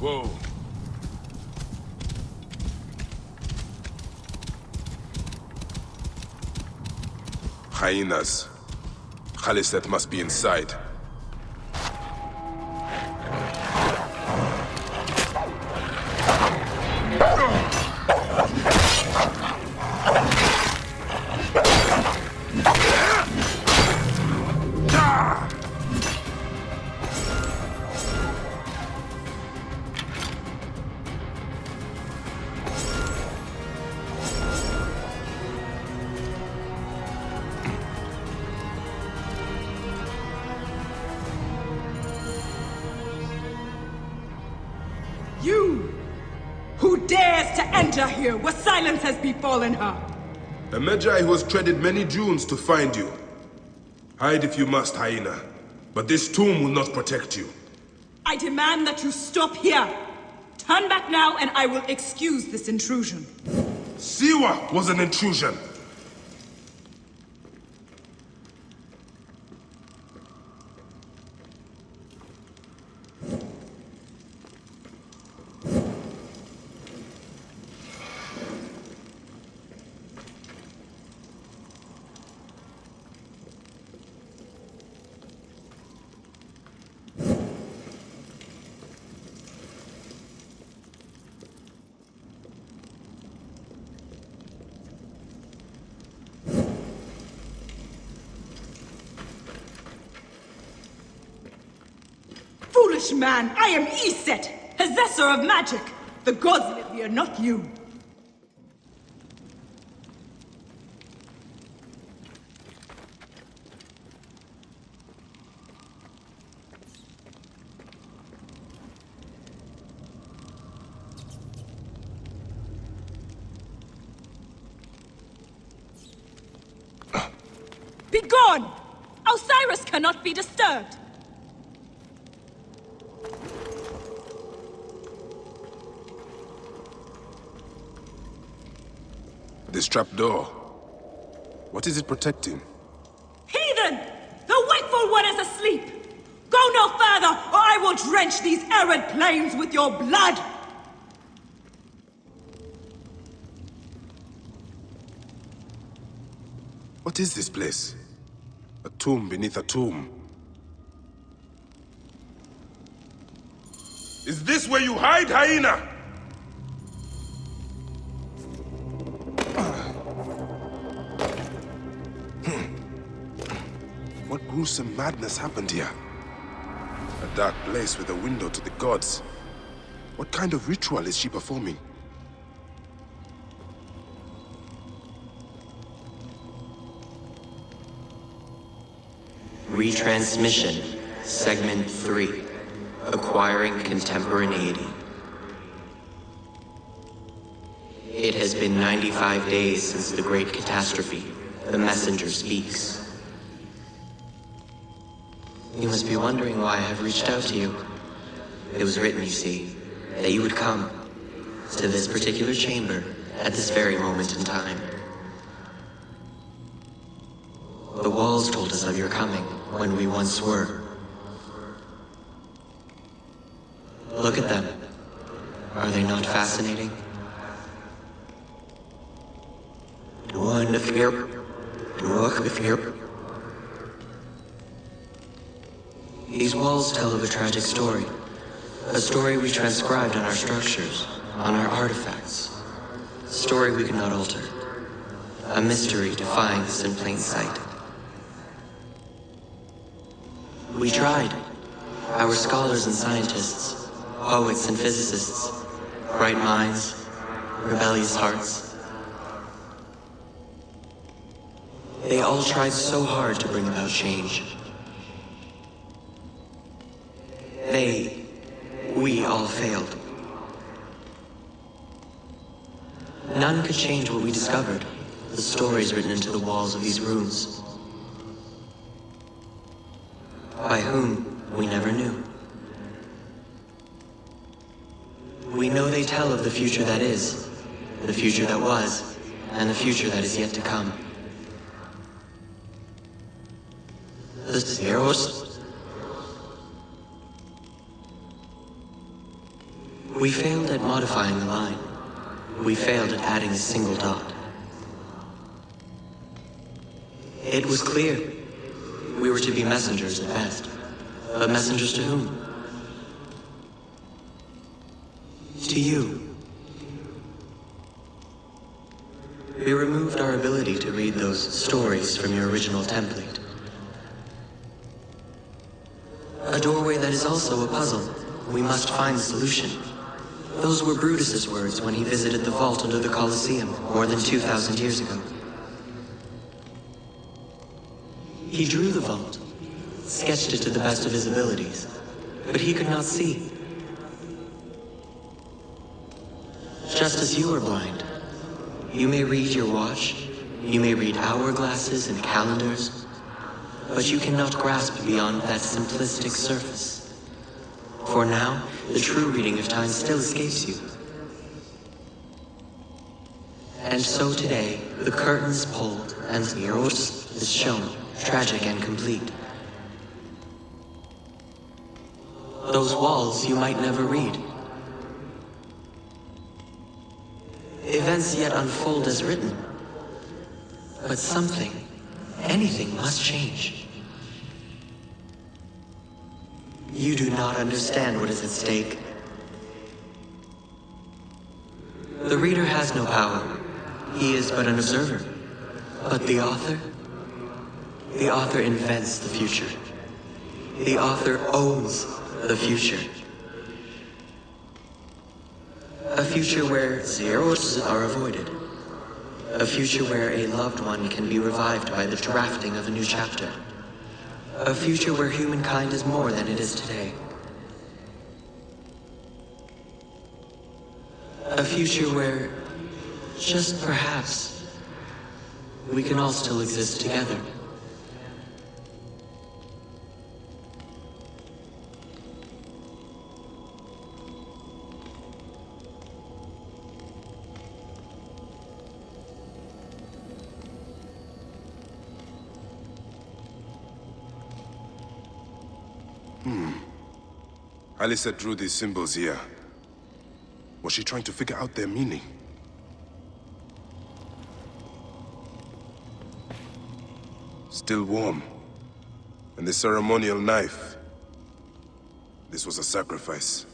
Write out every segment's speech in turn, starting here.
Whoa. Hyenas. Khaliset must be inside. You! Who dares to enter here where silence has befallen her? A Magi who has treaded many dunes to find you. Hide if you must, Hyena. But this tomb will not protect you. I demand that you stop here. Turn back now and I will excuse this intrusion. Siwa was an intrusion. Foolish man, I am Iset, possessor of magic. The gods live here, not you. Be gone! Osiris cannot be disturbed. This trapdoor. What is it protecting? Heathen! The wakeful one is asleep! Go no further, or I will drench these arid plains with your blood! What is this place? A tomb beneath a tomb. Is this where you hide, Hyena? What gruesome madness happened here? A dark place with a window to the gods. What kind of ritual is she performing? Retransmission, Segment 3. Acquiring Contemporaneity. It has been 95 days since the Great Catastrophe. The messenger speaks. You must be wondering why I have reached out to you. It was written, you see, that you would come to this particular chamber at this very moment in time. The walls told us of your coming when we once were. Look at them. Are they not fascinating? These walls tell of a tragic story. A story we transcribed on our structures, on our artifacts. A story we could not alter. A mystery defying us in plain sight. We tried. Our scholars and scientists, poets and physicists, bright minds, rebellious hearts. They all tried so hard to bring about change. We all failed. None could change what we discovered, the stories written into the walls of these rooms. By whom, we never knew. We know they tell of the future that is, the future that was, and the future that is yet to come. The Zeros. We failed at modifying the line. We failed at adding a single dot. It was clear. We were to be messengers at best. But messengers to whom? To you. We removed our ability to read those stories from your original template. A doorway that is also a puzzle. We must find the solution. Those were Brutus's words when he visited the vault under the Colosseum more than 2,000 years ago. He drew the vault, sketched it to the best of his abilities, but he could not see. Just as you are blind, you may read your watch, you may read hourglasses and calendars, but you cannot grasp beyond that simplistic surface. For now, the true reading of time still escapes you. And so today, the curtain is pulled and the Eros is shown, tragic and complete. Those walls you might never read. Events yet unfold as written. But something, anything must change. You do not understand what is at stake. The reader has no power. He is but an observer. But the author invents the future. The author owns the future. A future where zeros are avoided. A future where a loved one can be revived by the drafting of a new chapter. A future where humankind is more than it is today. A future where, just perhaps, we can all still exist together. Alyssa drew these symbols here. Was she trying to figure out their meaning? Still warm. And the ceremonial knife. This was a sacrifice.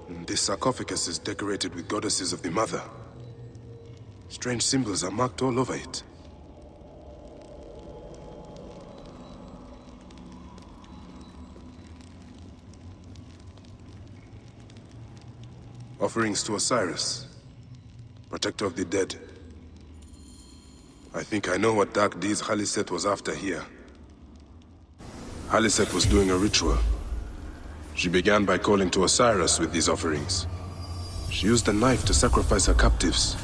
And this sarcophagus is decorated with goddesses of the Mother. Strange symbols are marked all over it. Offerings to Osiris, protector of the dead. I think I know what dark deeds Haliset was after here. Haliset was doing a ritual. She began by calling to Osiris with these offerings. She used a knife to sacrifice her captives.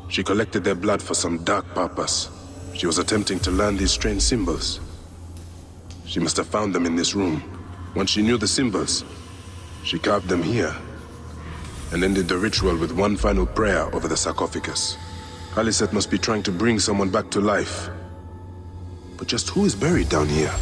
She collected their blood for some dark purpose. She was attempting to learn these strange symbols. She must have found them in this room. Once she knew the symbols, she carved them here and ended the ritual with one final prayer over the sarcophagus. Haliset must be trying to bring someone back to life. But just who is buried down here?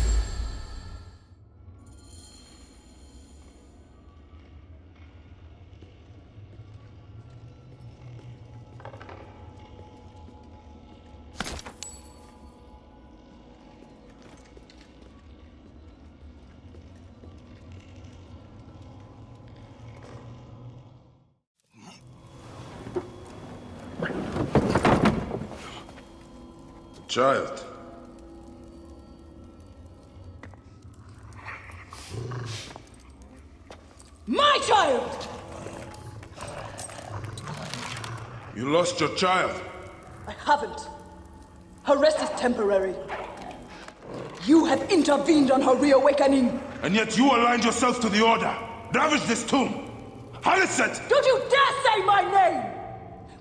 Child. My child! You lost your child. I haven't. Her rest is temporary. You have intervened on her reawakening. And yet you aligned yourself to the Order. Ravaged this tomb. Haliset! Don't you dare say my name!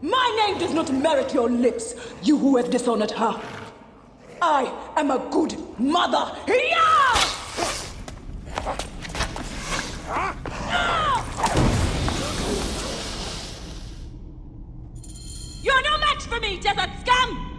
My name does not merit your lips, you who have dishonored her. I am a good mother. Yeah! You're no match for me, desert scum!